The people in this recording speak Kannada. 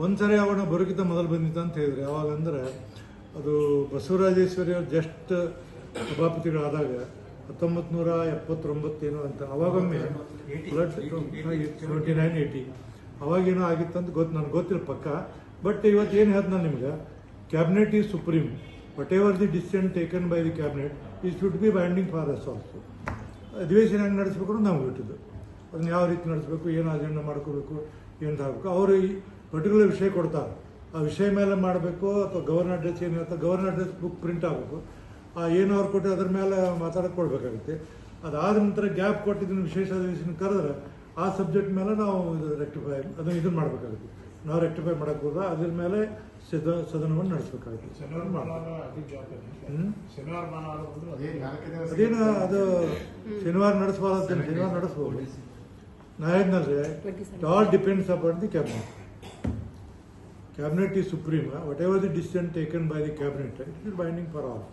ಒಂದ್ಸರಿ ಅವನ ಬರೋಕ್ಕಿಂತ ಮೊದಲು ಬಂದಿತ್ತು ಅಂತ ಹೇಳಿದ್ರೆ, ಯಾವಾಗಂದ್ರೆ ಅದು ಬಸವರಾಜೇಶ್ವರಿ ಅವ್ರು ಜಸ್ಟ್ ಸಭಾಪತಿಗಳಾದಾಗ 1979 ಏನೋ ಅಂತ, ಅವಾಗೊಮ್ಮೆ ಫ್ಲಡ್ 79-80 ಅವಾಗೇನೋ ಆಗಿತ್ತಂತ ನನಗೆ ಗೊತ್ತಿಲ್ಲ ಪಕ್ಕ. ಬಟ್ ಇವತ್ತು ಏನು ಹೇಳ್ದು ನಾನು ನಿಮ್ಗೆ, cabinet is supreme. Whatever the decision taken by the cabinet ಈ should be binding for us also. ಅಧಿವೇಶನ ಹೆಂಗೆ ನಡೆಸಬೇಕು ಅಂತ ನಾವು ಬಿಟ್ಟಿದ್ದು, ಅದನ್ನ ಯಾವ ರೀತಿ ನಡೆಸಬೇಕು, ಏನು ಅಜೆಂಡಾ ಮಾಡ್ಕೋಬೇಕು, ಏನು ಆಗಬೇಕು. ಅವರು ಈ ಪರ್ಟಿಕ್ಯುಲರ್ ವಿಷಯ ಕೊಡ್ತಾರೆ, ಆ ವಿಷಯ ಮೇಲೆ ಮಾಡಬೇಕು ಅಥವಾ ಗವರ್ನರ್ ಅಡ್ರೆಸ್ ಏನು ಹೇಳ್ತಾರೆ, ಗವರ್ನರ್ ಅಡ್ರೆಸ್ ಬುಕ್ ಪ್ರಿಂಟ್ ಆಗಬೇಕು. ಏನು ಅವ್ರು ಕೊಟ್ಟು ಅದ್ರ ಮೇಲೆ ಮಾತಾಡೋಕೆ ಕೊಡಬೇಕಾಗುತ್ತೆ. ಅದಾದ ನಂತರ ಗ್ಯಾಪ್ ಕೊಟ್ಟಿದ್ದನ್ನು ವಿಶೇಷ ಅಧಿವೇಶನ ಕರೆದ್ರೆ ಆ ಸಬ್ಜೆಕ್ಟ್ ಮೇಲೆ ನಾವು ರೆಕ್ಟಿಫೈ ಇದನ್ನು ಮಾಡಬೇಕಾಗುತ್ತೆ. ನಾವು ರೆಕ್ಟಿಫೈ ಮಾಡೋಕ್ಕೆ ಹೋದ್ರೆ ಅದ್ರ ಮೇಲೆ ಸದನವನ್ನು ನಡೆಸಬೇಕಾಗುತ್ತೆ. ಅದೇನು ಅದು ಶನಿವಾರ ನಡೆಸಬಾರ್ದು, ಶನಿವಾರ ನಡೆಸ್ಬೋದು. ನಾ ಹೇಳಿದ್ನಲ್ರಿ, it all depends upon the cabinet. Cabinet is supreme. Whatever the decision taken by the cabinet, it is binding for all.